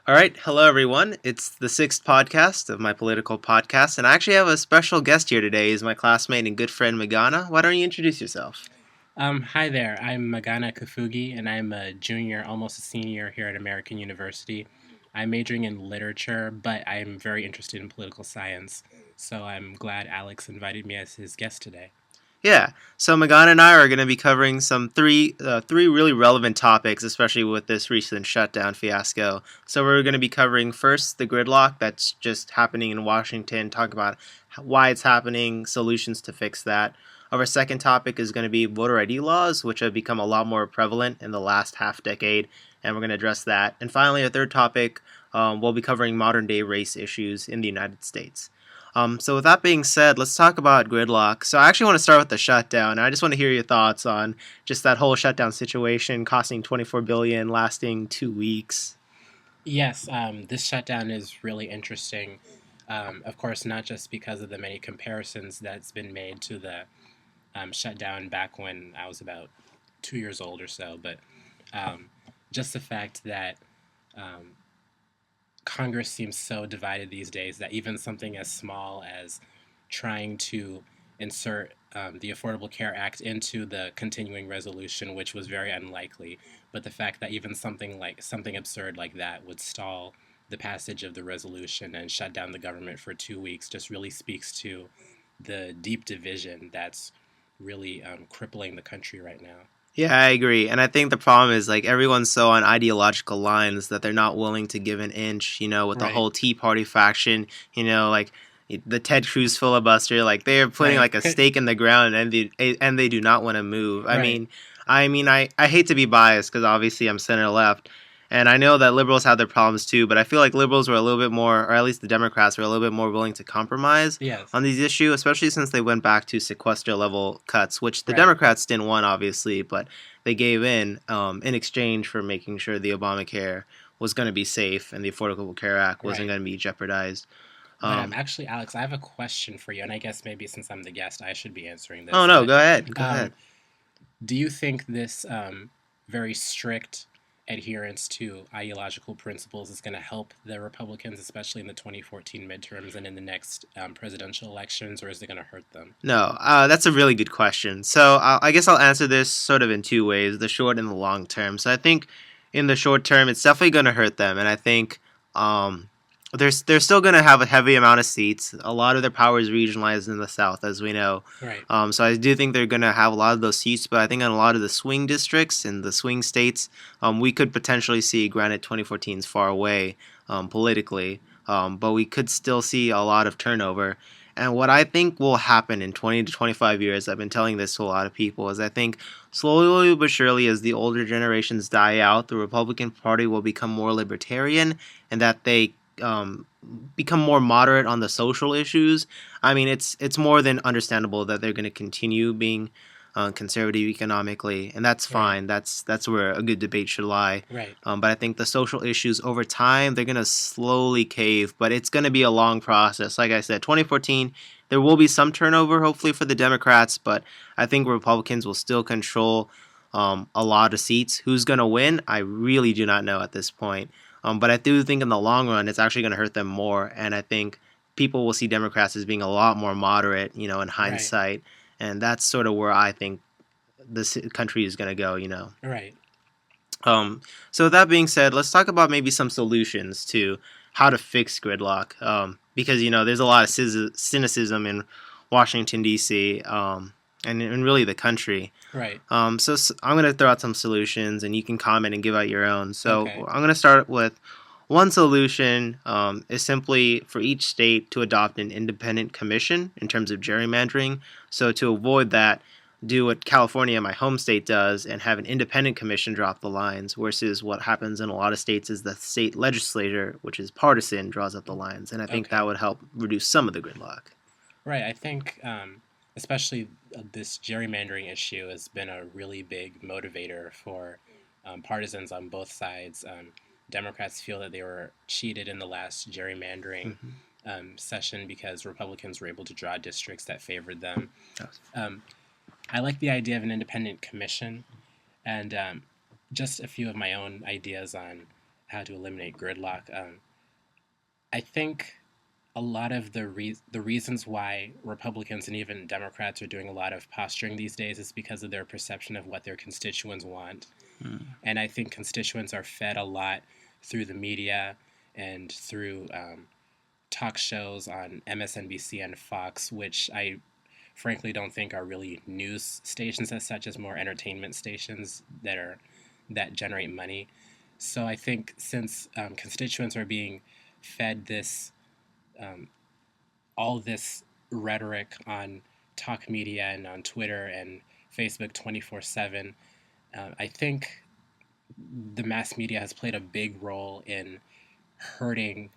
All right, hello everyone. It's the sixth podcast of my political podcast, and I actually have a special guest here today. He's my classmate and good friend Magana. Why don't you introduce yourself? Hi there. I'm Magana Kabugi, and I'm a junior, almost a senior here at American University. I'm majoring in literature, but I'm very interested in political science. So I'm glad Alex invited me as his guest today. Yeah, so Magana and I are going to be covering some three really relevant topics, especially with this recent shutdown fiasco. So we're going to be covering first the gridlock that's just happening in Washington, talk about why it's happening, solutions to fix that. Our second topic is going to be voter ID laws, which have become a lot more prevalent in the last half decade, and we're going to address that. And finally, our third topic, we'll be covering modern day race issues in the United States. So with that being said, let's talk about gridlock. So I actually want to start with the shutdown. I just want to hear your thoughts on just that whole shutdown situation, costing 24 billion, lasting 2 weeks. Yes, this shutdown is really interesting. Of course, not just because of the many comparisons that's been made to the shutdown back when I was about 2 years old or so, but um, just the fact that um, Congress seems so divided these days that even something as small as trying to insert the Affordable Care Act into the continuing resolution, which was very unlikely, but the fact that even something absurd like that would stall the passage of the resolution and shut down the government for 2 weeks just really speaks to the deep division that's really crippling the country right now. Yeah, I agree. And I think the problem is like everyone's so on ideological lines that they're not willing to give an inch, with the Right, whole Tea Party faction, like the Ted Cruz filibuster, like they're putting right, like a stake in the ground and they do not want to move. I right, mean, I hate to be biased because obviously I'm center left. And I know that liberals have their problems too, but I feel like liberals were a little bit more, or at least the Democrats were a little bit more willing to compromise yes, on these issues, especially since they went back to sequester level cuts, which the right, Democrats didn't want, obviously, but they gave in exchange for making sure the Obamacare was going to be safe and the Affordable Care Act wasn't right. going to be jeopardized. But Um, actually, Alex, I have a question for you, and I guess maybe since I'm the guest, I should be answering oh this. no, But go ahead, go um, ahead. do you think this very strict adherence to ideological principles is going to help the Republicans, especially in the 2014 midterms and in the next presidential elections, or is it going to hurt them? No, that's a really good question. So I guess I'll answer this sort of in two ways: the short and the long term. So I think in the short term, it's definitely going to hurt them, and I think um, they're still going to have a heavy amount of seats. A lot of their power is regionalized in the South, as we know. Right, So I do think they're going to have a lot of those seats, but I think in a lot of the swing districts and the swing states, we could potentially see. Granted, 2014 is far away politically, but we could still see a lot of turnover. And what I think will happen in 20 to 25 years, I've been telling this to a lot of people, is I think slowly but surely, as the older generations die out, the Republican Party will become more libertarian and that they become more moderate on the social issues. I mean, it's more than understandable that they're going to continue being conservative economically, and that's right, fine. That's where a good debate should lie. right, But I think the social issues over time they're gonna slowly cave, but it's gonna be a long process. Like I said, 2014, there will be some turnover, hopefully for the Democrats, but I think Republicans will still control a lot of seats. Who's gonna win? I really do not know at this point. But I do think in the long run, it's actually gonna hurt them more, and I think people will see Democrats as being a lot more moderate, in right, hindsight, and that's sort of where I think this country is gonna go. right. Um, so with that being said, let's talk about maybe some solutions to how to fix gridlock. Because there's a lot of cynicism in Washington D.C. And really the country. Right. So I'm gonna throw out some solutions, and you can comment and give out your own. So Okay. I'm gonna start with one solution is simply for each state to adopt an independent commission in terms of gerrymandering. So to avoid that, do what California, my home state, does and have an independent commission drop the lines, versus what happens in a lot of states is the state legislature, which is partisan, draws up the lines. And I think that Okay. would help reduce some of the gridlock. Right. I think, especially this gerrymandering issue has been a really big motivator for partisans on both sides. Democrats feel that they were cheated in the last gerrymandering Mm-hmm. session because Republicans were able to draw districts that favored them. Um, I like the idea of an independent commission, and just a few of my own ideas on how to eliminate gridlock. I think a lot of the reasons why Republicans and even Democrats are doing a lot of posturing these days is because of their perception of what their constituents want. Mm. And I think constituents are fed a lot through the media and through talk shows on MSNBC and Fox, which I frankly don't think are really news stations as such, as more entertainment stations that generate money. So I think since constituents are being fed this um, all this rhetoric on talk media and on Twitter and Facebook 24/7, I think the mass media has played a big role in hurting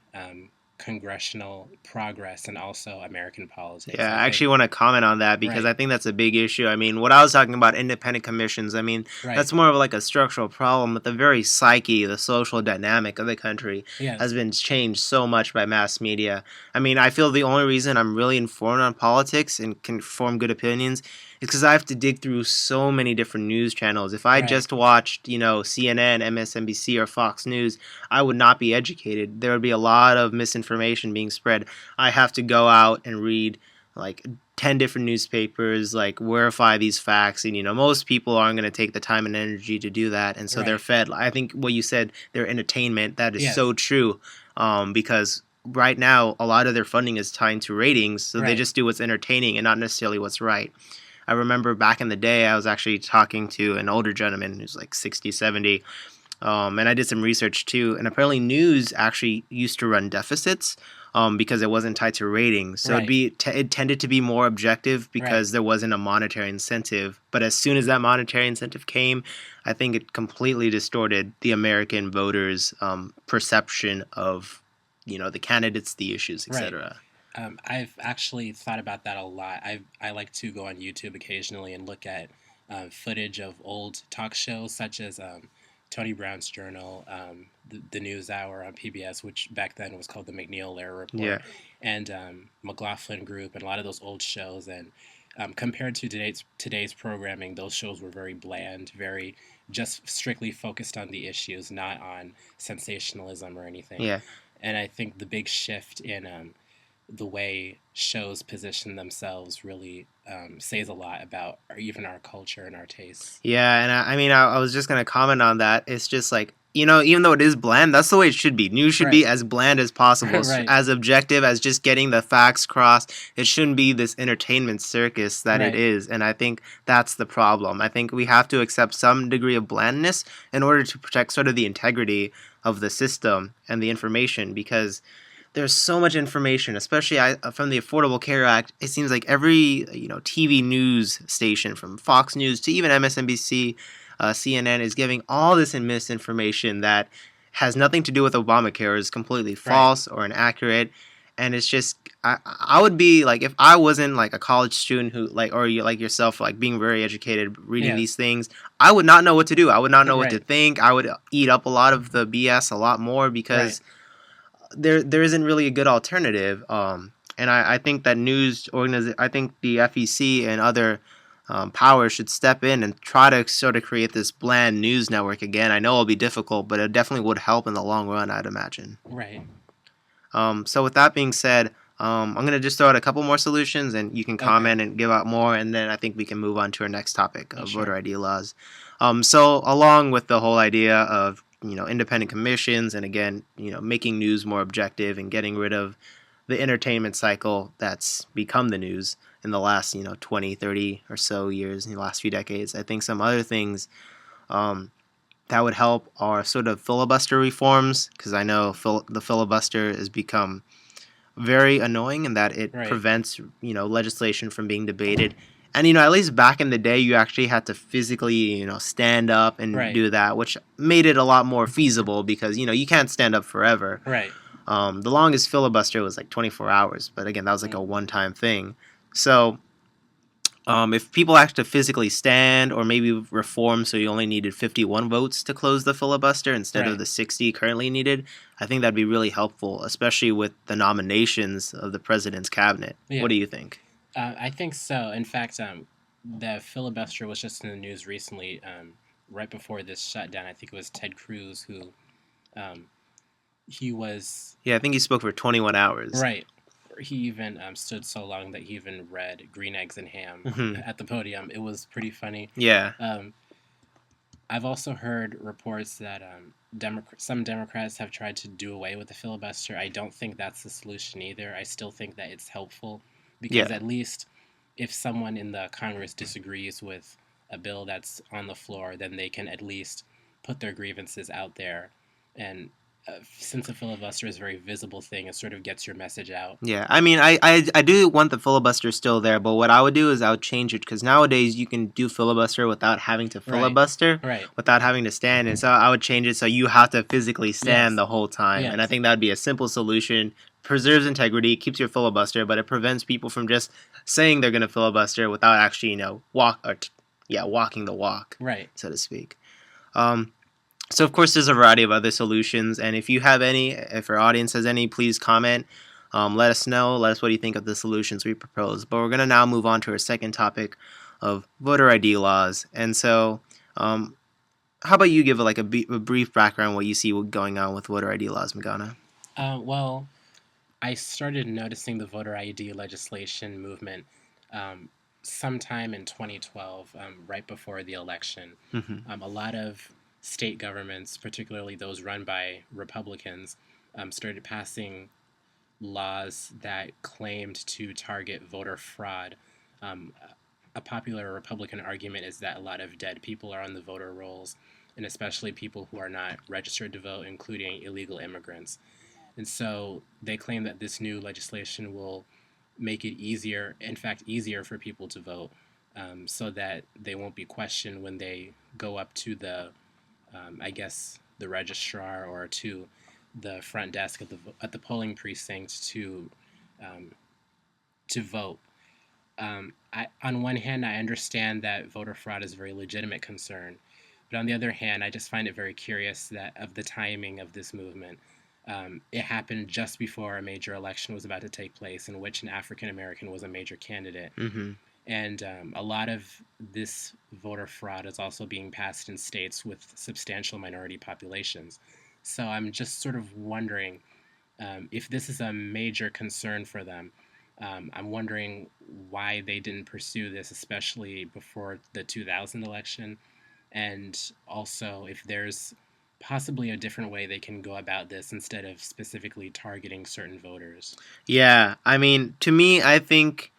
congressional progress and also American politics. Yeah, I I think actually want to comment on that because I right, think that's a big issue. I mean, what I was talking about, independent commissions, I mean, right, that's more of like a structural problem, but the very psyche, the social dynamic of the country has yes, been changed so much by mass media. I mean, I feel the only reason I'm really informed on politics and can form good opinions is because I have to dig through so many different news channels. If I right, just watched, CNN, MSNBC, or Fox News, I would not be educated. There would be a lot of misinformation being spread. I have to go out and read like 10 different newspapers, like verify these facts, and most people aren't going to take the time and energy to do that, and so they're right, fed, I think what you said, their entertainment. That is so yes, true, because right now a lot of their funding is tied to ratings, so they right, just do what's entertaining and not necessarily what's right. I remember back in the day I was actually talking to an older gentleman who's like 60, 70, and I did some research too. And apparently, news actually used to run deficits because it wasn't tied to ratings. So right, it tended to be more objective right, because there wasn't a monetary incentive. But as soon as that monetary incentive came, I think it completely distorted the American voters' perception of the candidates, the issues, right. etc. I've actually thought about that a lot. I like to go on YouTube occasionally and look at footage of old talk shows such as Tony Brown's Journal, the News Hour on PBS, which back then was called the McNeil-Lehrer Yeah, Report, and McLaughlin Group, and a lot of those old shows. And compared to today's programming, those shows were very bland, very just strictly focused on the issues, not on sensationalism or anything. yeah. And I think the big shift in the way shows position themselves really says a lot about even our culture and our tastes. Yeah, and I mean, I was just gonna comment on that. It's just like, even though it is bland, that's the way it should be. News should be Right, as bland as possible, right, as objective as just getting the facts crossed. It shouldn't be this entertainment circus that it right, is, and I think that's the problem. I think we have to accept some degree of blandness in order to protect sort of the integrity of the system and the information, because there's so much information, especially from the Affordable Care Act. It seems like every TV news station, from Fox News to even MSNBC, CNN, is giving all this misinformation that has nothing to do with Obamacare, is completely right. false or inaccurate. And it's just, I would be like, if I wasn't like a college student who like, or you like yourself, like being very educated, reading these Yes, things, I would not know what to do. I would not know what to right, think. I would eat up a lot of the BS a lot more right, because there isn't really a good alternative. And I think that I think the FEC and other powers should step in and try to sort of create this bland news network again. I know it'll be difficult, but it definitely would help in the long run, I'd imagine. right. So with that being said, I'm gonna just throw out a couple more solutions, and you can Okay, comment and give out more, and then I think we can move on to our next topic of voter sure. ID laws. So along with the whole idea of independent commissions, and again making news more objective and getting rid of the entertainment cycle that's become the news in the last 20, 30 or so years, in the last few decades, I think some other things um, that would help are sort of filibuster reforms, because I know the filibuster has become very annoying in that it Right, prevents legislation from being debated. And at least back in the day, you actually had to physically stand up and right, do that, which made it a lot more feasible because you can't stand up forever. right. The longest filibuster was like 24 hours, but again, that was like Mm, a one-time thing. So if people actually physically stand, or maybe reform so you only needed 51 votes to close the filibuster instead of right. the 60 currently needed, I think that'd be really helpful, especially with the nominations of the president's cabinet. What Yeah, do you think? I think so. In fact, the filibuster was just in the news recently, right before this shutdown. I think it was Ted Cruz who Um, he was Yeah, I think he spoke for 21 hours. right. He even stood so long that he even read Green Eggs and Ham Hmm. at the podium. It was pretty funny. Yeah. Um, I've also heard reports that some Democrats have tried to do away with the filibuster. I don't think that's the solution either. I still think that it's helpful because Yeah. at least if someone in the Congress disagrees with a bill that's on the floor, then they can at least put their grievances out there. And since the filibuster is a very visible thing, it sort of gets your message out. Yeah, I mean, I do want the filibuster still there, but what I would do is I would change it because nowadays you can do filibuster without having to Right. filibuster, Right. without having to stand, and so I would change it so you have to physically stand Yes. the whole time, and I Yes. think that would be a simple solution, preserves integrity, keeps your filibuster, but it prevents people from just saying they're going to filibuster without actually, walking the walk, Right. so to speak. Um, so of course, there's a variety of other solutions, and if you have any, if our audience has any, please comment. Let us know. Let us what you think of the solutions we propose. But we're gonna now move on to our second topic of voter ID laws. And so, um, how about you give a brief background what you see going on with voter ID laws, Magana? Well, I started noticing the voter ID legislation movement um, sometime in 2012, right before the election. Mm-hmm. A lot of state governments, particularly those run by Republicans, started passing laws that claimed to target voter fraud. Um, a popular Republican argument is that a lot of dead people are on the voter rolls, and especially people who are not registered to vote, including illegal immigrants. And so they claim that this new legislation will make it easier, in fact, easier for people to vote, so that they won't be questioned when they go up to I guess, the registrar or to the front desk at the polling precinct um, to vote. On one hand, I understand that voter fraud is a very legitimate concern, but on the other hand, I just find it very curious that of the timing of this movement. It happened just before a major election was about to take place, in which an African American was a major candidate. Mm-hmm. And a lot of this voter fraud is also being passed in states with substantial minority populations. So I'm just sort of wondering if this is a major concern for them. I'm wondering why they didn't pursue this, especially before the 2000 election, and also if there's possibly a different way they can go about this instead of specifically targeting certain voters. Yeah, I mean, to me, I think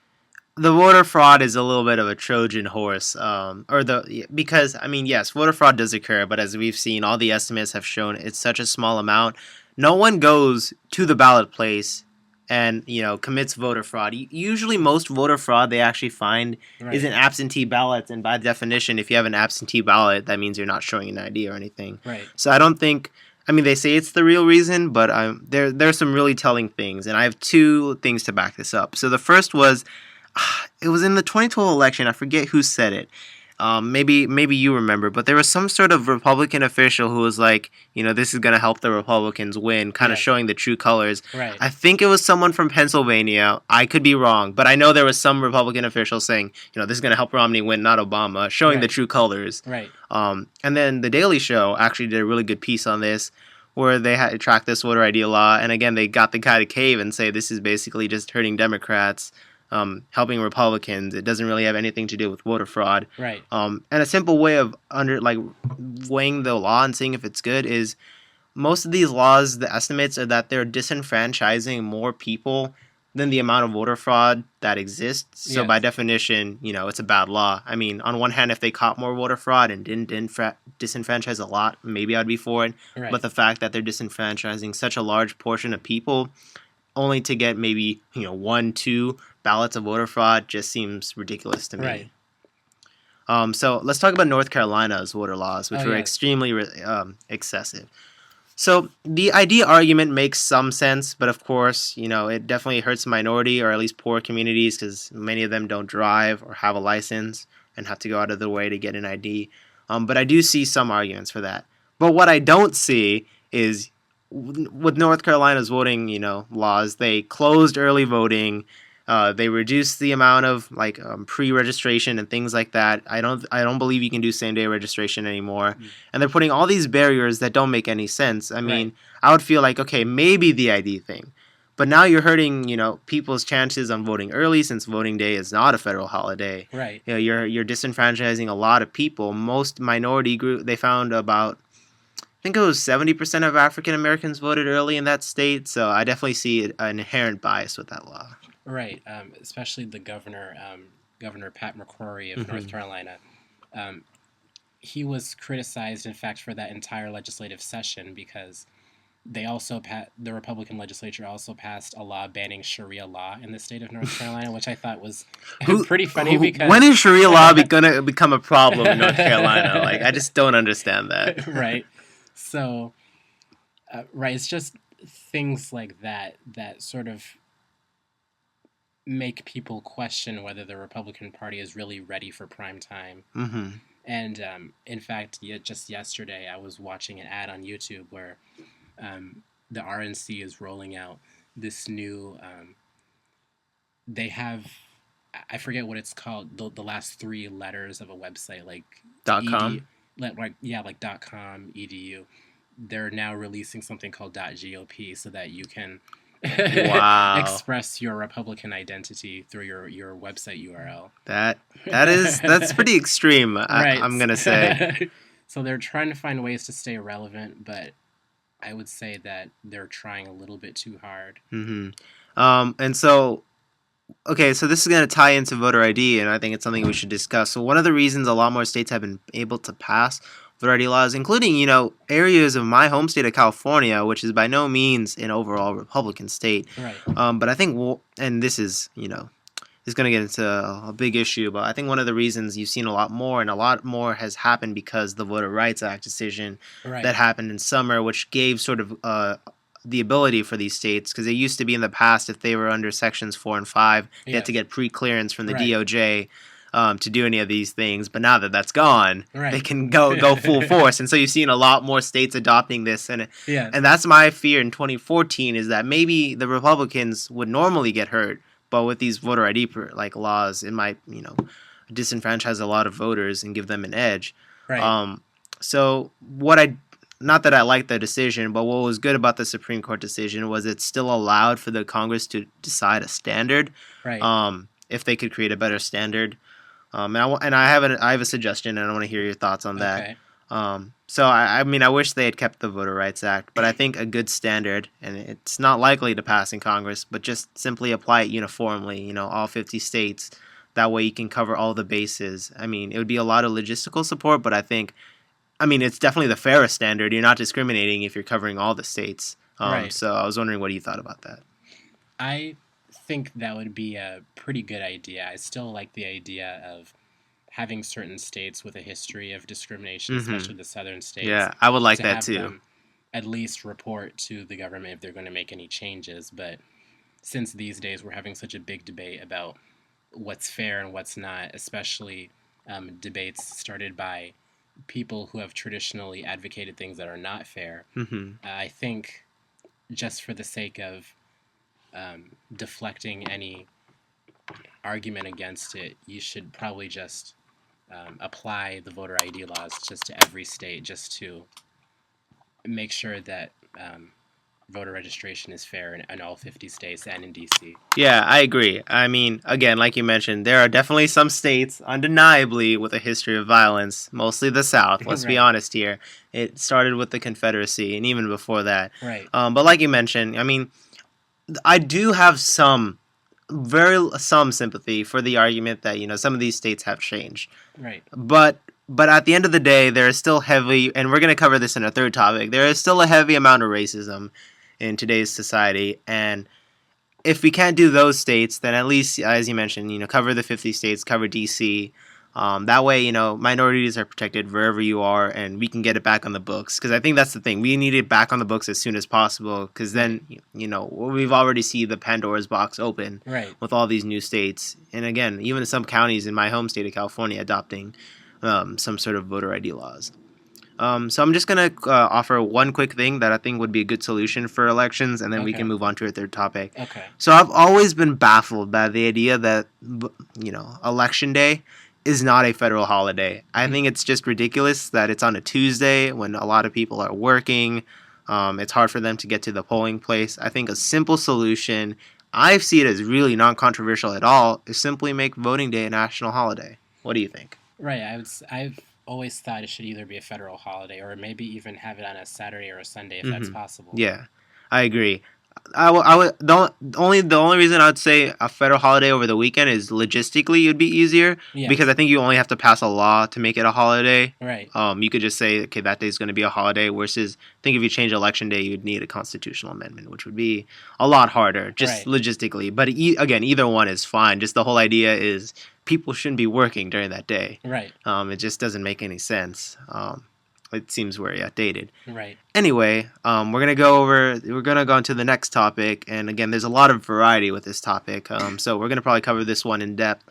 the voter fraud is a little bit of a Trojan horse, because I mean, yes, voter fraud does occur, but as we've seen, all the estimates have shown it's such a small amount. No one goes to the ballot place and commits voter fraud. Usually, most voter fraud they actually find is Right. in absentee ballots, and by definition, if you have an absentee ballot, that means you're not showing an ID or anything. Right. So I don't think. I mean, they say it's the real reason, but there's some really telling things, and I have two things to back this up. So the first was it was in the 2012 election. I forget who said it. Maybe you remember, but there was some sort of Republican official who was like, this is going to help the Republicans win, kind of Yes. showing the true colors. Right. I think it was someone from Pennsylvania. I could be wrong, but I know there was some Republican official saying, this is going to help Romney win, not Obama, showing the Right. true colors. Right. And then The Daily Show actually did a really good piece on this, where they had to track this voter ID law, and again, they got the guy to cave and say this is basically just hurting Democrats. Helping Republicans. It doesn't really have anything to do with voter fraud. Right. And a simple way of weighing the law and seeing if it's good is most of these laws, the estimates are that they're disenfranchising more people than the amount of voter fraud that exists. So Yes. by definition, it's a bad law. I mean, on one hand, if they caught more voter fraud and didn't disenfranchise a lot, maybe I'd be for it. Right. But the fact that they're disenfranchising such a large portion of people only to get maybe 1-2 ballots of voter fraud just seems ridiculous to me. Right. So let's talk about North Carolina's voter laws, which were Yes. extremely excessive. So the ID argument makes some sense, but of course, it definitely hurts minority or at least poor communities because many of them don't drive or have a license and have to go out of their way to get an ID. But I do see some arguments for that. But what I don't see is with North Carolina's voting, laws, they closed early voting. They reduced the amount of like pre-registration and things like that. I don't believe you can do same-day registration anymore, and they're putting all these barriers that don't make any sense. I mean, Right. I would feel like, okay, maybe the ID thing, but now you're hurting, people's chances on voting early since voting day is not a federal holiday. Right. You're disenfranchising a lot of people. Most minority group, they found about, I think it was 70% of African Americans voted early in that state. So I definitely see an inherent bias with that law. Right. Especially the governor, Governor Pat McCrory of North Hmm. Carolina. Um, he was criticized, in fact, for that entire legislative session because the Republican legislature also passed a law banning Sharia law in the state of North Carolina, which I thought was Who, pretty funny when because is Sharia law gonna become a problem in North Carolina? Like, I just don't understand that. right. So right, it's just things like that that sort of make people question whether the Republican Party is really ready for prime time. Hmm. And in fact, just yesterday, I was watching an ad on YouTube where the RNC is rolling out this new. They have, I forget what it's called. The last three letters of a website, like .com. like yeah, like .com, edu. They're now releasing something called .gop so that you can Wow. express your Republican identity through your website URL. That's pretty extreme. Right. I'm gonna say. So they're trying to find ways to stay relevant, but I would say that they're trying a little bit too hard. Hmm. And so, okay, so this is going to tie into voter ID, and I think it's something we should discuss. So one of the reasons a lot more states have been able to pass voter ID laws, including, areas of my home state of California, which is by no means an overall Republican state. Right. But I think, and this is, is going to get into a big issue, but I think one of the reasons you've seen a lot more, and a lot more has happened because the Voter Rights Act decision Right. that happened in summer, which gave sort of the ability for these states, because it used to be in the past, if they were under sections 4 and 5, they had to Yes. get pre-clearance from the Right. DOJ to do any of these things. But now that that's gone, Right. they can go full force. And so you've seen a lot more states adopting this, and Yes. that's my fear in 2014, is that maybe the Republicans would normally get hurt, but with these voter ID laws, it might disenfranchise a lot of voters and give them an edge. Right. So not that I like the decision, but what was good about the Supreme Court decision was it still allowed for the Congress to decide a standard. Right. If they could create a better standard. I have a suggestion, and I want to hear your thoughts on that. Okay. So I mean, I wish they had kept the Voter Rights Act, but I think a good standard, and it's not likely to pass in Congress, but just simply apply it uniformly, all 50 states. That way you can cover all the bases. I mean, it would be a lot of logistical support, but I mean, it's definitely the fairest standard. You're not discriminating if you're covering all the states. Right. So I was wondering what you thought about that. I think that would be a pretty good idea. I still like the idea of having certain states with a history of discrimination, especially the southern states. Yeah, I would like to that have too. them at least report to the government if they're going to make any changes. But since these days we're having such a big debate about what's fair and what's not, especially debates started by people who have traditionally advocated things that are not fair, I think just for the sake of deflecting any argument against it, you should probably just apply the voter ID laws just to every state, just to make sure that voter registration is fair in all 50 states and in DC. Yeah, I agree. I mean, again, like you mentioned, there are definitely some states, undeniably, with a history of violence, mostly the South. Let's be Right. honest here. It started with the Confederacy, and even before that. Right. But like you mentioned, I mean, I do have some sympathy for the argument that some of these states have changed. Right. But at the end of the day, there is still heavy, and we're going to cover this in a third topic. There is still a heavy amount of racism in today's society, and if we can't do those states, then at least, as you mentioned, cover the 50 states, cover DC. That way, minorities are protected wherever you are, and we can get it back on the books. Because I think that's the thing. We need it back on the books as soon as possible. Because then, we've already seen the Pandora's box open Right. with all these new states. And again, even some counties in my home state of California adopting some sort of voter ID laws. So I'm just gonna offer one quick thing that I think would be a good solution for elections, and then we can Okay. move on to our third topic. Okay. So I've always been baffled by the idea that election day is not a federal holiday. I think it's just ridiculous that it's on a Tuesday when a lot of people are working. It's hard for them to get to the polling place. I think a simple solution, I see it as really non-controversial at all, is simply make voting day a national holiday. What do you think? Right. I've always thought it should either be a federal holiday or maybe even have it on a Saturday or a Sunday if that's possible. Yeah, I agree. The only reason I'd say a federal holiday over the weekend is logistically it'd be easier because I Yes. think you only have to pass a law to make it a holiday. Right. You could just say, okay, that day's going to be a holiday. Versus, I think if you change election day, you'd need a constitutional amendment, which would be a lot harder, just Right. logistically. But again, either one is fine. Just the whole idea is people shouldn't be working during that day. Right. It just doesn't make any sense. It seems very outdated. Right. Anyway, we're gonna go into the next topic, and again, there's a lot of variety with this topic. So we're gonna probably cover this one in depth,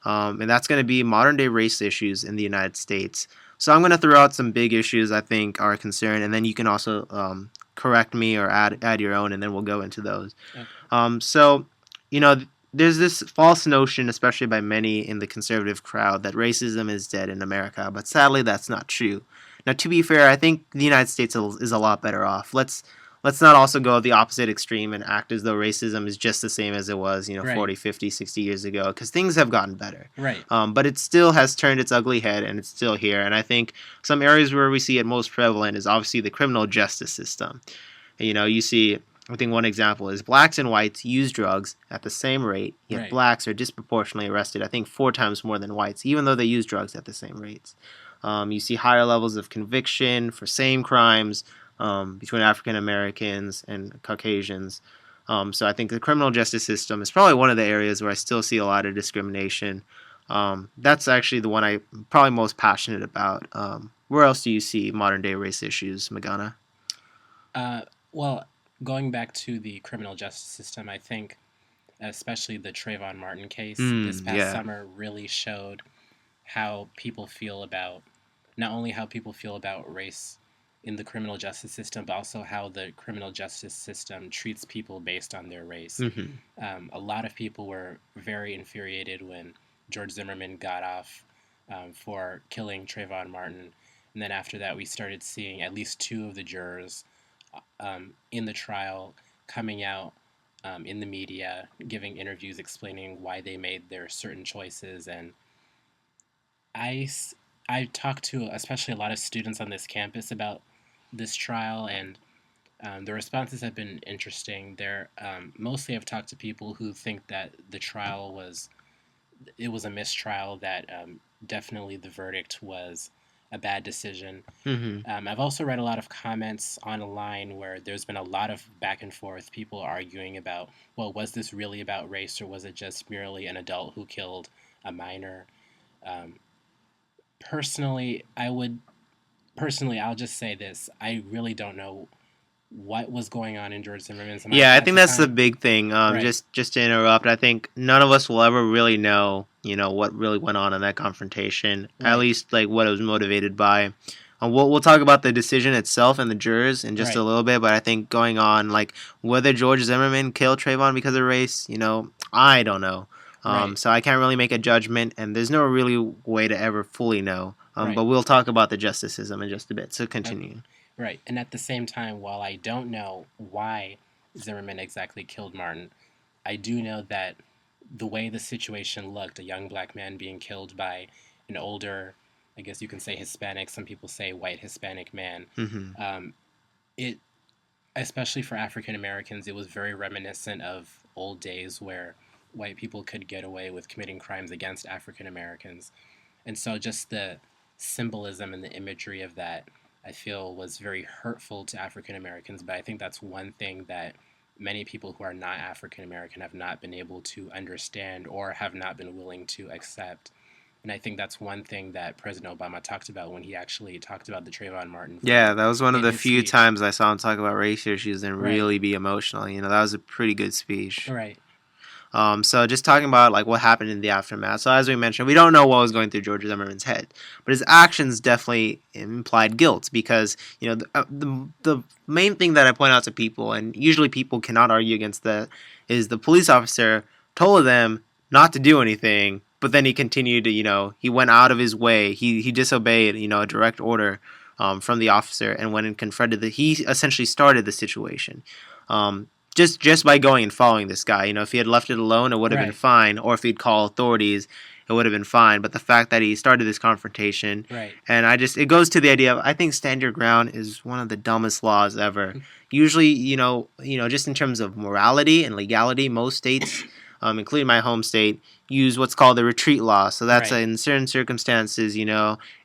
and that's gonna be modern day race issues in the United States. So I'm gonna throw out some big issues I think are a concern, and then you can also correct me or add your own, and then we'll go into those. Okay. So you know. There's this false notion, especially by many in the conservative crowd, that racism is dead in America, but sadly that's not true. Now, to be fair, I think the United States is a lot better off. Let's not also go the opposite extreme and act as though racism is just the same as it was, Right. 40, 50, 60 years ago, because things have gotten better. Right. But it still has turned its ugly head, and it's still here. And I think some areas where we see it most prevalent is obviously the criminal justice system. You see, I think one example is blacks and whites use drugs at the same rate, yet Right. blacks are disproportionately arrested, I think 4 times more than whites, even though they use drugs at the same rates. You see higher levels of conviction for same crimes between African Americans and Caucasians. So I think the criminal justice system is probably one of the areas where I still see a lot of discrimination. That's actually the one I'm probably most passionate about. Where else do you see modern day race issues, Magana? Well, going back to the criminal justice system, I think especially the Trayvon Martin case this past Yeah. summer really showed how people feel about not only how people feel about race in the criminal justice system, but also how the criminal justice system treats people based on their race. A lot of people were very infuriated when George Zimmerman got off for killing Trayvon Martin. And then after that, we started seeing at least two of the jurors in the trial coming out in the media, giving interviews explaining why they made their certain choices. And I, I talked to especially a lot of students on this campus about this trial, and the responses have been interesting. They're mostly I've talked to people who think that the trial was a mistrial, that definitely the verdict was a bad decision. I've also read a lot of comments online where there's been a lot of back and forth, people arguing about, well, was this really about race or was it just merely an adult who killed a minor? Um, personally, I'll just say this: I really don't know what was going on in George Zimmerman's mind. Yeah, I at think the that's the time. big thing. Right. Just to interrupt, I think none of us will ever really know, what really went on in that confrontation. At Right. least like what it was motivated by. We'll talk about the decision itself and the jurors in just a Right. little bit, but I think going on like whether George Zimmerman killed Trayvon because of race, I don't know. Right. So I can't really make a judgment, and there's no really way to ever fully know. Right. But we'll talk about the justice system in just a bit. So continue. Right. And at the same time, while I don't know why Zimmerman exactly killed Martin, I do know that the way the situation looked, a young black man being killed by an older, I guess you can say Hispanic, some people say white Hispanic man, it, especially for African Americans, it was very reminiscent of old days where white people could get away with committing crimes against African Americans. And so just the symbolism and the imagery of that, I feel, was very hurtful to African Americans. But I think that's one thing that many people who are not African American have not been able to understand or have not been willing to accept. And I think that's one thing that President Obama talked about when he actually talked about the Trayvon Martin verdict. Yeah, that was one of in the his few speech. times I saw him talk about race issues and Right. really be emotional. That was a pretty good speech. Right. So just talking about like what happened in the aftermath. So as we mentioned, we don't know what was going through George Zimmerman's head, but his actions definitely implied guilt because the main thing that I point out to people, and usually people cannot argue against that, is the police officer told them not to do anything, but then he continued to he went out of his way. He disobeyed a direct order from the officer, and went and confronted he essentially started the situation. Um, just by going and following this guy. If he had left it alone, it would have been Right. fine, or if he'd call authorities, it would have been fine. But the fact that he started this confrontation, Right. and it goes to the idea of I think stand your ground is one of the dumbest laws ever. Usually, just in terms of morality and legality, most states, including my home state, use what's called the retreat law. So that's Right. in certain circumstances,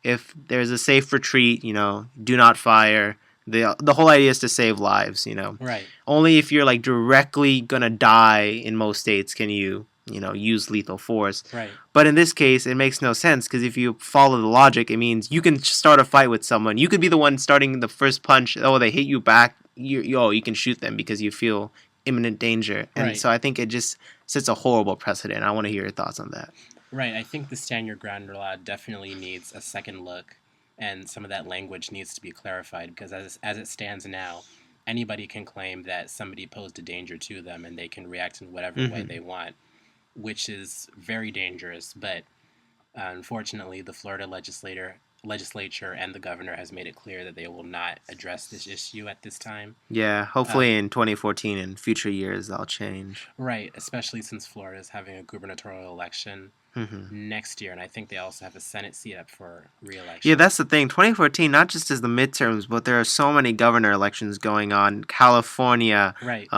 if there's a safe retreat, do not fire. The whole idea is to save lives. Right. Only if you're like directly gonna die in most states can you use lethal force. Right. But in this case, it makes no sense because if you follow the logic, it means you can start a fight with someone. You could be the one starting the first punch. Oh, they hit you back. You can shoot them because you feel imminent danger. And Right. so I think it just sets a horrible precedent. I want to hear your thoughts on that. Right. I think the stand your ground law definitely needs a second look, and some of that language needs to be clarified because as it stands now, anybody can claim that somebody posed a danger to them and they can react in whatever way they want, which is very dangerous. But unfortunately, the Florida legislature and the governor has made it clear that they will not address this issue at this time. Yeah, hopefully in 2014 and future years that'll change. Right, especially since Florida is having a gubernatorial election next year, and I think they also have a Senate seat up for re-election. Yeah, that's the thing. 2014, not just as the midterms, but there are so many governor elections going on. California, Right.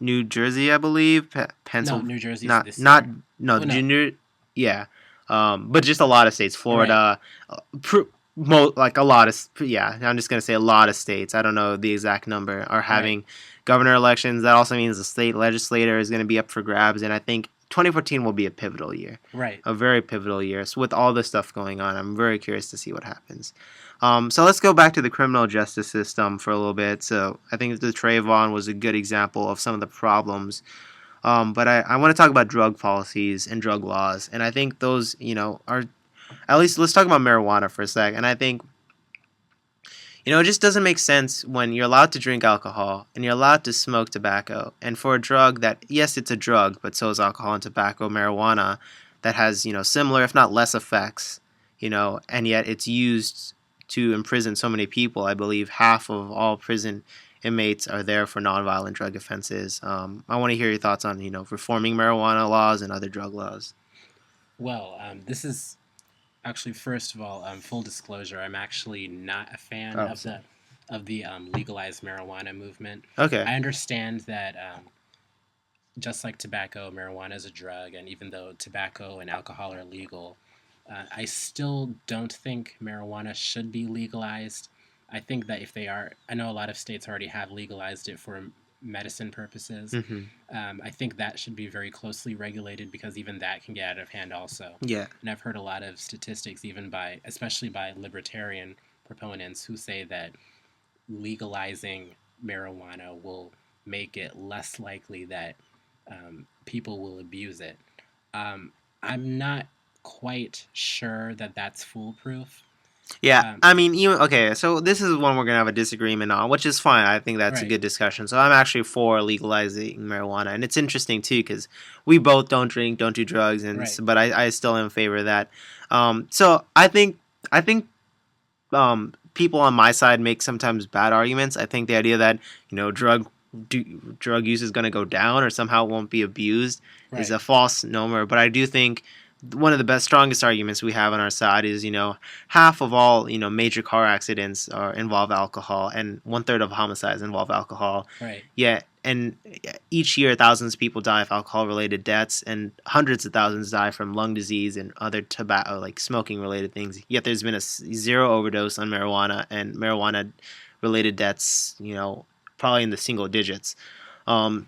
New Jersey, I believe, No, Pennsylvania. New Jersey's Not this not year. no Oh, no. junior. Yeah, but just a lot of states. Florida, like a lot of yeah. I'm just gonna say a lot of states. I don't know the exact number are having governor elections. That also means the state legislator is gonna be up for grabs, and I think 2014 will be a pivotal year. Right. A very pivotal year. So with all this stuff going on, I'm very curious to see what happens. So let's go back to the criminal justice system for a little bit. So I think the Trayvon was a good example of some of the problems. But I want to talk about drug policies and drug laws. And I think those, are, at least let's talk about marijuana for a sec. And I think, it just doesn't make sense when you're allowed to drink alcohol and you're allowed to smoke tobacco. And for a drug that, yes, it's a drug, but so is alcohol and tobacco, marijuana, that has, similar, if not less effects, and yet it's used to imprison so many people. I believe half of all prison inmates are there for nonviolent drug offenses. I want to hear your thoughts on, reforming marijuana laws and other drug laws. Well, this is actually, first of all, full disclosure, I'm actually not a fan of the legalized marijuana movement. Okay. I understand that just like tobacco, marijuana is a drug, and even though tobacco and alcohol are legal, I still don't think marijuana should be legalized. I think that if they are, I know a lot of states already have legalized it for medicine purposes. I think that should be very closely regulated because even that can get out of hand also. Yeah. And I've heard a lot of statistics, especially by libertarian proponents, who say that legalizing marijuana will make it less likely that people will abuse it. I'm not quite sure that that's foolproof. Yeah, I mean, okay, so this is one we're going to have a disagreement on, which is fine. I think that's a good discussion. So I'm actually for legalizing marijuana. And it's interesting, too, because we both don't drink, don't do drugs, but I still am in favor of that. So I think people on my side make sometimes bad arguments. I think the idea that, drug use is going to go down or somehow it won't be abused is a false number. But I do think one of the strongest arguments we have on our side is, half of all, major car accidents involve alcohol, and 1/3 of homicides involve alcohol. Right. Yeah, and each year thousands of people die of alcohol-related deaths, and hundreds of thousands die from lung disease and other tobacco, like smoking-related things. Yet there's been a zero overdose on marijuana, and marijuana-related deaths, probably in the single digits.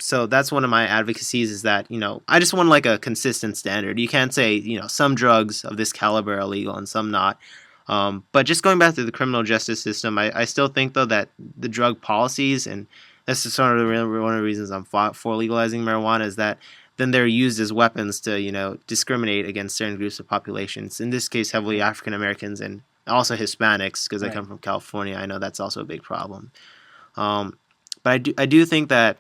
So that's one of my advocacies is that, I just want like a consistent standard. You can't say, some drugs of this caliber are illegal and some not. But just going back to the criminal justice system, I still think, though, that the drug policies, and this is sort of one of the reasons I'm for legalizing marijuana, is that then they're used as weapons to, discriminate against certain groups of populations. In this case, heavily African Americans and also Hispanics, because I Right. come from California. I know that's also a big problem. Um, but I do think that,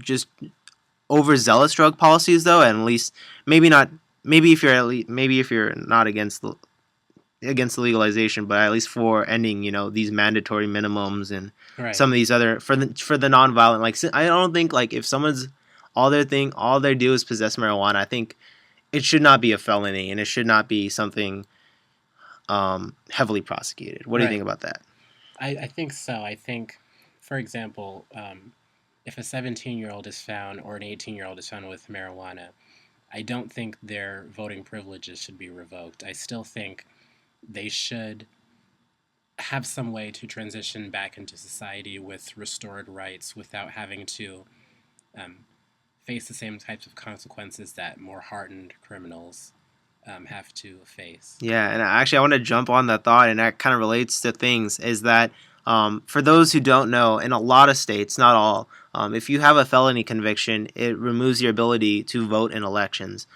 just overzealous drug policies, though, and at least maybe not. Maybe if you're not against the legalization, but at least for ending, these mandatory minimums and Right. some of these other for the nonviolent. Like, I don't think like if someone's all they do is possess marijuana. I think it should not be a felony, and it should not be something heavily prosecuted. What do you think Right. about that? I think so. I think, for example, if a 17-year-old is found or an 18-year-old is found with marijuana, I don't think their voting privileges should be revoked. I still think they should have some way to transition back into society with restored rights without having to um, face the same types of consequences that more hardened criminals have to face. Yeah, and actually, I want to jump on that thought, and that kind of relates to things. Is that for those who don't know, in a lot of states, not all, if you have a felony conviction, it removes your ability to vote in elections.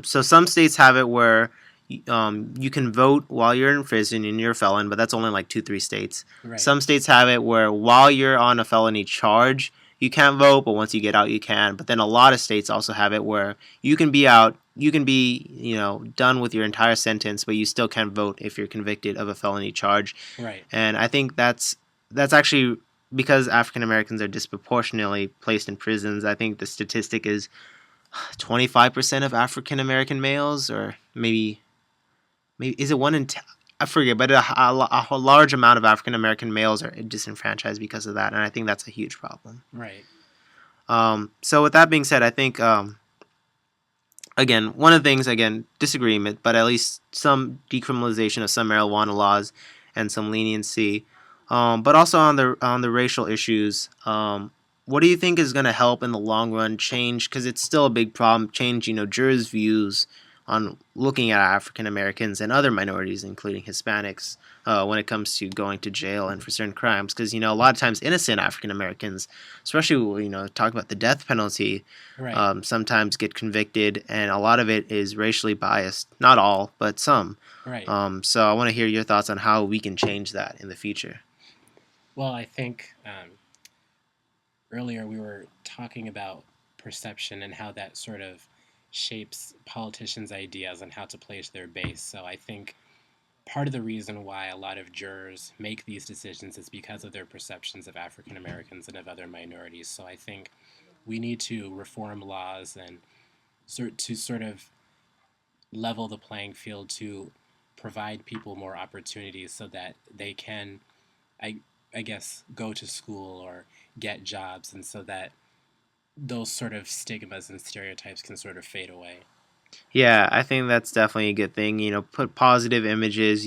So some states have it where you can vote while you're in prison and you're a felon, but that's only like 2, 3 states. Right. Some states have it where while you're on a felony charge, you can't vote, but once you get out, you can. But then a lot of states also have it where you can be out, you can be, done with your entire sentence, but you still can't vote if you're convicted of a felony charge. Right. And I think that's actually because African Americans are disproportionately placed in prisons. I think the statistic is 25% of African American males, or maybe is it 1 in 10? I forget, but a large amount of African American males are disenfranchised because of that, and I think that's a huge problem. Right. So with that being said, I think again, one of the things, again, disagreement, but at least some decriminalization of some marijuana laws and some leniency. But also on the racial issues, what do you think is going to help in the long run change? Because it's still a big problem. Change, jurors' views on looking at African Americans and other minorities, including Hispanics, when it comes to going to jail and for certain crimes. Because a lot of times innocent African Americans, especially talk about the death penalty, Right. sometimes get convicted, and a lot of it is racially biased. Not all, but some. Right. So I want to hear your thoughts on how we can change that in the future. Well, I think earlier we were talking about perception and how that sort of shapes politicians' ideas on how to place their base. So I think part of the reason why a lot of jurors make these decisions is because of their perceptions of African Americans and of other minorities. So I think we need to reform laws and sort of level the playing field to provide people more opportunities so that they can, I, I guess, go to school or get jobs, and so that those sort of stigmas and stereotypes can sort of fade away. Yeah, I think that's definitely a good thing. Put positive images.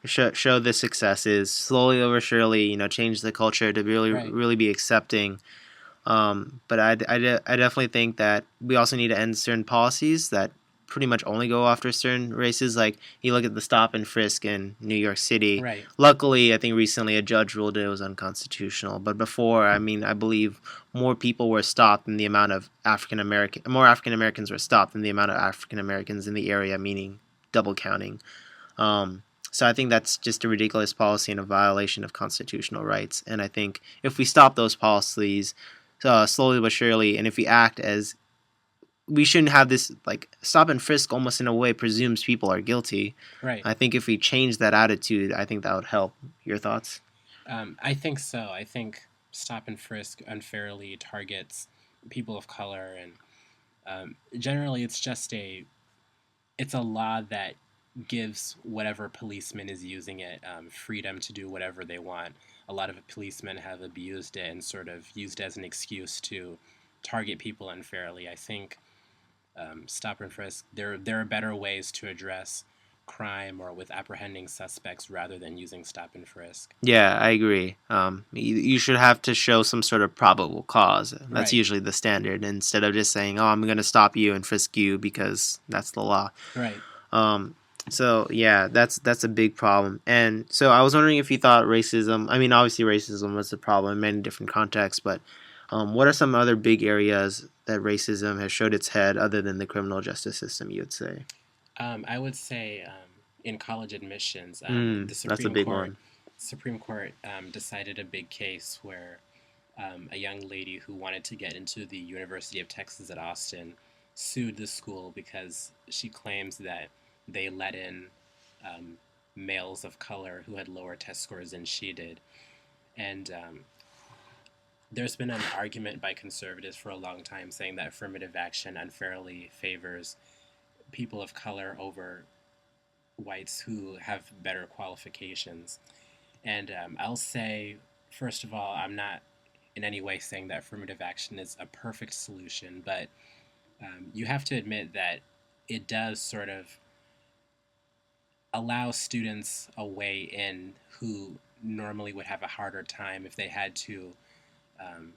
Show the successes slowly over surely. Change the culture to really Right. really be accepting. But I definitely think that we also need to end certain policies that pretty much only go after certain races. Like, you look at the stop and frisk in New York City. Right. Luckily, I think recently a judge ruled it was unconstitutional. But before, I mean, I believe more people were stopped than the amount of more African Americans were stopped than the amount of African Americans in the area, meaning double counting. So I think that's just a ridiculous policy and a violation of constitutional rights. And I think if we stop those policies slowly but surely, and if we act as we shouldn't have this, like, stop and frisk almost in a way presumes people are guilty. Right. I think if we change that attitude, I think that would help. Your thoughts? I think so. I think stop and frisk unfairly targets people of color, and generally it's a law that gives whatever policeman is using it freedom to do whatever they want. A lot of policemen have abused it and sort of used it as an excuse to target people unfairly. I think stop and frisk, there are better ways to address crime or with apprehending suspects rather than using stop and frisk. Yeah, I agree. You should have to show some sort of probable cause. That's Right. usually the standard, instead of just saying, "Oh, I'm going to stop you and frisk you because that's the law." Right. So yeah, that's a big problem. And so I was wondering if you thought racism. I mean, obviously racism was a problem in many different contexts, but What are some other big areas that racism has showed its head other than the criminal justice system, you would say? I would say in college admissions, the That's a big one. Supreme Court decided a big case where a young lady who wanted to get into the University of Texas at Austin sued the school because she claims that they let in um, males of color who had lower test scores than she did. And there's been an argument by conservatives for a long time saying that affirmative action unfairly favors people of color over whites who have better qualifications. And I'll say, first of all, I'm not in any way saying that affirmative action is a perfect solution, but you have to admit that it does sort of allow students a way in who normally would have a harder time if they had to um,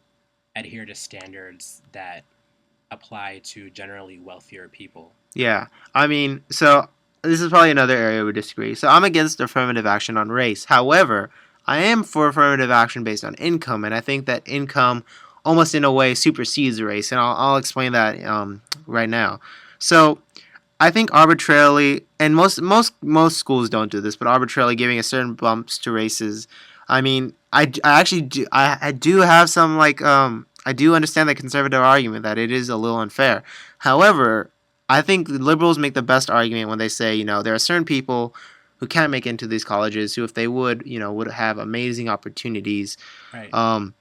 adhere to standards that apply to generally wealthier people. Yeah, I mean, so this is probably another area we disagree. So I'm against affirmative action on race. However, I am for affirmative action based on income, and I think that income almost in a way supersedes race, and I'll explain that right now. So I think arbitrarily, and most schools don't do this, but arbitrarily giving a certain bumps to races. I mean, I actually do I do have some I do understand the conservative argument that it is a little unfair. However, I think liberals make the best argument when they say, there are certain people who can't make it into these colleges who, if they would, would have amazing opportunities. Right. Um,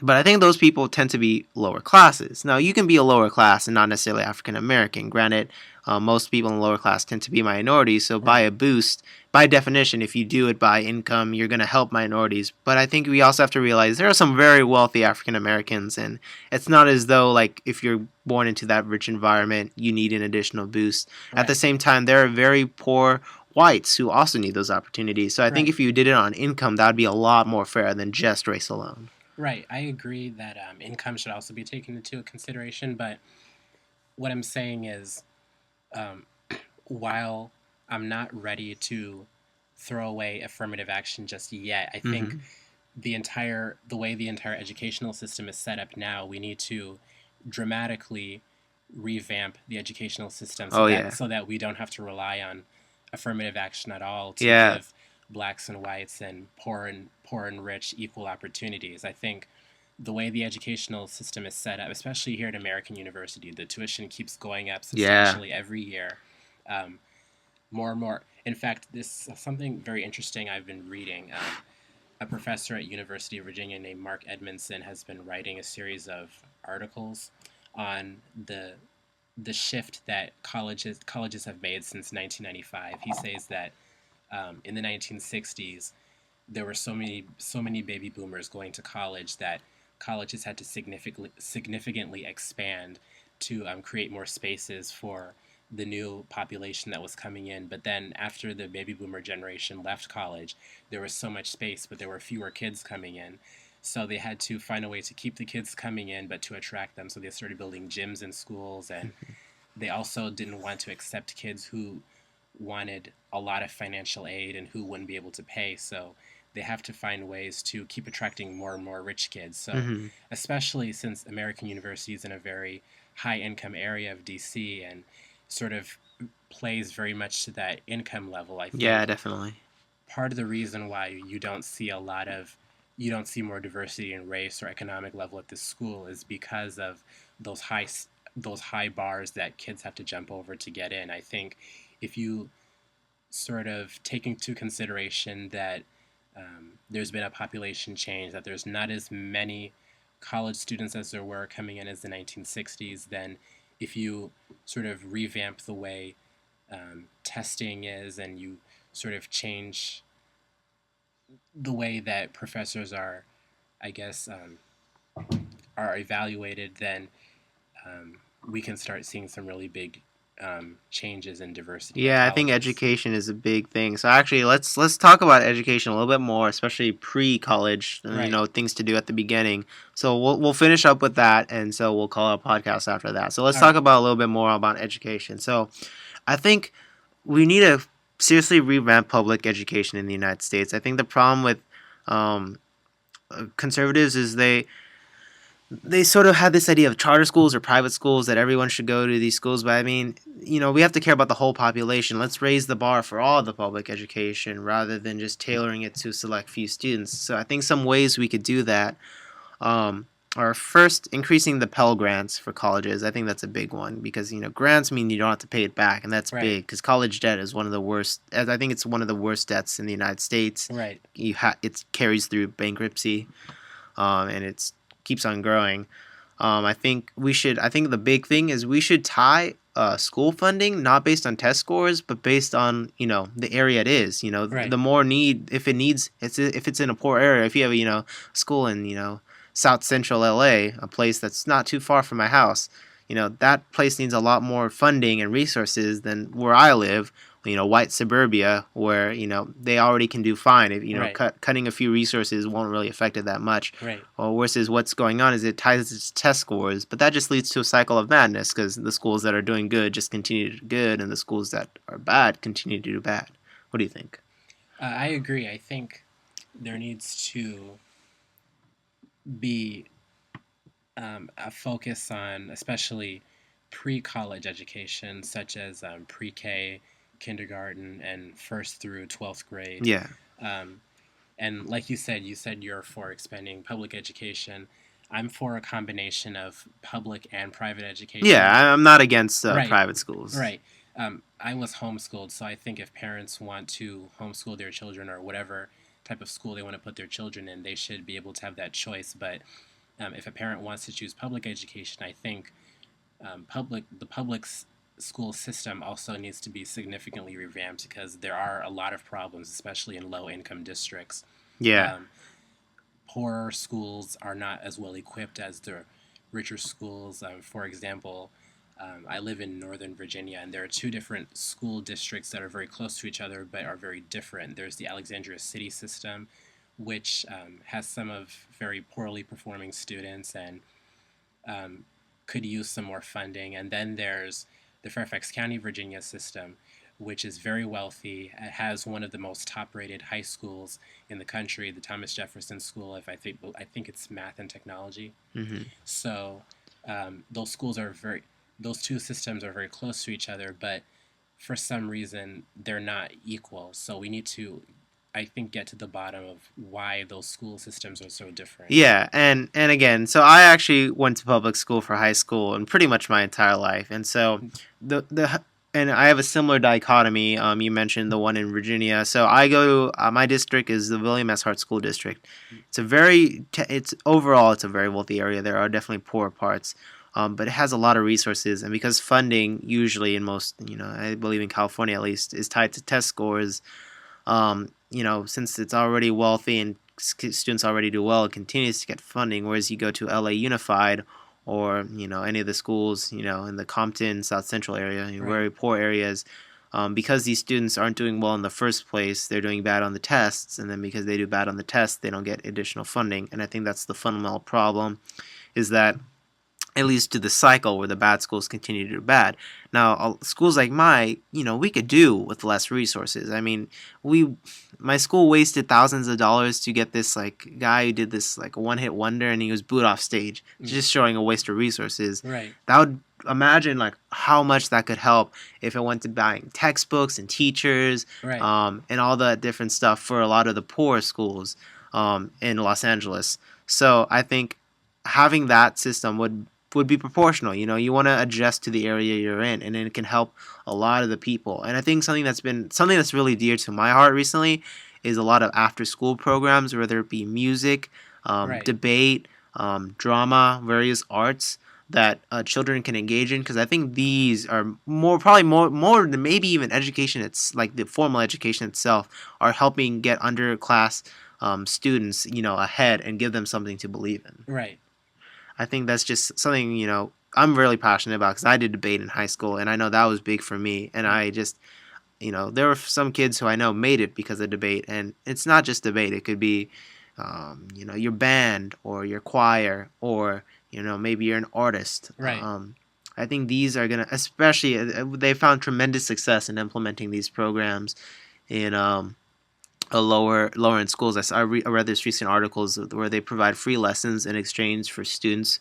but I think those people tend to be lower classes. Now, you can be a lower class and not necessarily African American. Granted, most people in the lower class tend to be minorities, so by Right. a boost, by definition, if you do it by income, you're going to help minorities. But I think we also have to realize there are some very wealthy African Americans, and it's not as though, like, if you're born into that rich environment, you need an additional boost. At the Right. same time, there are very poor whites who also need those opportunities. So I think Right. if you did it on income, that would be a lot more fair than just race alone. Right. I agree that income should also be taken into consideration, but what I'm saying is, um, while I'm not ready to throw away affirmative action just yet, I think Mm-hmm. the way the entire educational system is set up now, we need to dramatically revamp the educational system Oh yeah, so that we don't have to rely on affirmative action at all to yeah, give blacks and whites and poor and rich equal opportunities. I think the way the educational system is set up, especially here at American University, the tuition keeps going up yeah. substantially every year. Um, more and more. In fact, this is something very interesting I've been reading. A professor at University of Virginia named Mark Edmondson has been writing a series of articles on the shift that colleges have made since 1995. He says that in the 1960s there were so many baby boomers going to college that colleges had to significantly expand to create more spaces for the new population that was coming in. But then after the baby boomer generation left college, there was so much space, but there were fewer kids coming in. So they had to find a way to keep the kids coming in, but to attract them. So they started building gyms in schools, and they also didn't want to accept kids who wanted a lot of financial aid and who wouldn't be able to pay. So they have to find ways to keep attracting more and more rich kids. So, Mm-hmm. especially since American University is in a very high income area of DC and sort of plays very much to that income level, I Yeah, think definitely. part of the reason why you don't see more diversity in race or economic level at this school is because of those high those high bars that kids have to jump over to get in. I think if you sort of take into consideration that there's been a population change, that there's not as many college students as there were coming in as the 1960s, then if you sort of revamp the way testing is and you sort of change the way that professors are, I guess, are evaluated, then um, we can start seeing some really big changes in diversity in Yeah, I think colleges. education is a big thing. So actually, let's talk about education a little bit more, especially pre-college. Right. Things to do at the beginning. So we'll finish up with that, and so we'll call our podcast after that. So let's All talk right. about a little bit more about education. So I think we need to seriously revamp public education in the United States. I think the problem with um, conservatives is they sort of have this idea of charter schools or private schools that everyone should go to these schools. But I mean, we have to care about the whole population. Let's raise the bar for all the public education rather than just tailoring it to select few students. So I think some ways we could do that um, are first increasing the Pell Grants for colleges. I think that's a big one because grants mean you don't have to pay it back, and that's Right. big because college debt is one of the worst. I think it's one of the worst debts in the United States. Right. It carries through bankruptcy, and it keeps on growing. I think we should. I think the big thing is we should tie school funding not based on test scores, but based on the area it is. Right. The more need if it's in a poor area. If you have school in South Central LA, a place that's not too far from my house, that place needs a lot more funding and resources than where I live. White suburbia where they already can do fine. If Right. cutting a few resources won't really affect it that much. Right. Well, versus what's going on is it ties its test scores, but that just leads to a cycle of madness because the schools that are doing good just continue to do good, and the schools that are bad continue to do bad. What do you think? I agree. I think there needs to be a focus on especially pre-college education, such as pre-K, kindergarten, and first through 12th grade. Yeah, Um, and like you said you're for expanding public education. I'm for a combination of public and private education. I'm not against Right, private schools. right. I was homeschooled, so I think if parents want to homeschool their children or whatever type of school they want to put their children in, they should be able to have that choice. But if a parent wants to choose public education, I think the public school system also needs to be significantly revamped because there are a lot of problems, especially in low income districts. Yeah, Um, Poorer schools are not as well equipped as the richer schools. For example, I live in Northern Virginia, and there are two different school districts that are very close to each other but are very different. There's the Alexandria City system, which has some of very poorly performing students and um, could use some more funding. And then there's the Fairfax County, Virginia system, which is very wealthy. It has one of the most top-rated high schools in the country, the Thomas Jefferson School of I think it's math and technology. hmm So those those two systems are very close to each other, but for some reason they're not equal. So we need to, I think, get to the bottom of why those school systems are so different. Yeah, and again, so I actually went to public school for high school and pretty much my entire life, and so the and I have a similar dichotomy. You mentioned the one in Virginia, so I go. My district is the William S. Hart School District. It's overall it's a very wealthy area. There are definitely poor parts, but it has a lot of resources, and because funding usually in most, I believe in California at least, is tied to test scores. Since it's already wealthy and students already do well, it continues to get funding. Whereas you go to LA Unified or any of the schools in the Compton, South Central area, Right. very poor areas, because these students aren't doing well in the first place, they're doing bad on the tests, and then because they do bad on the tests, they don't get additional funding. And I think that's the fundamental problem, is that it leads to the cycle where the bad schools continue to do bad. Now, schools like we could do with less resources. I mean, my school wasted thousands of dollars to get this guy who did this one-hit wonder, and he was booed off stage, just showing a waste of resources. Right. That would imagine how much that could help if it went to buying textbooks and teachers, Right. and all that different stuff for a lot of the poor schools in Los Angeles. So I think having that system would be proportional. You want to adjust to the area you're in, and then it can help a lot of the people. And I think something that's really dear to my heart recently is a lot of after school programs, whether it be music, Right. debate, drama, various arts that children can engage in, because I think these are probably more than maybe even education. It's like the formal education itself are helping get underclass students ahead and give them something to believe in. Right. I think that's just something, I'm really passionate about because I did debate in high school, and I know that was big for me. And I just, there were some kids who I know made it because of debate. And it's not just debate. It could be, your band or your choir or, maybe you're an artist. Right. I think these are going to, especially, they found tremendous success in implementing these programs in lower in schools. I read this recent articles where they provide free lessons in exchange for students,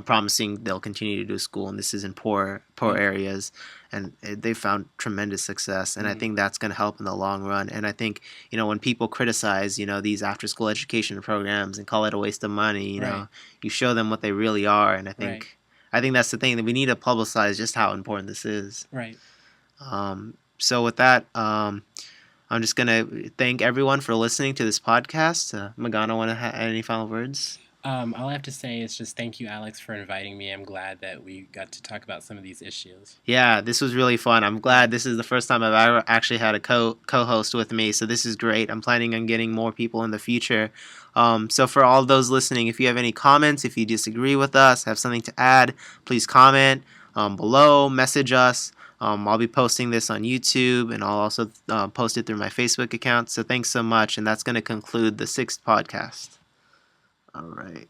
promising they'll continue to do school, and this is in poor Mm. areas, and they found tremendous success. And I Mm. think that's going to help in the long run. And I think when people criticize these after school education programs and call it a waste of money, Right. you show them what they really are. And I Right. think that's the thing, that we need to publicize just how important this is. Right. So with that, I'm just gonna thank everyone for listening to this podcast. Magana, want to add any final words? All I have to say is just thank you, Alex, for inviting me. I'm glad that we got to talk about some of these issues. Yeah, this was really fun. I'm glad this is the first time I've ever actually had a co-host with me, so this is great. I'm planning on getting more people in the future. So for all those listening, if you have any comments, if you disagree with us, have something to add, please comment below, message us. I'll be posting this on YouTube, and I'll also post it through my Facebook account. So thanks so much, and that's going to conclude the 6th podcast. All right.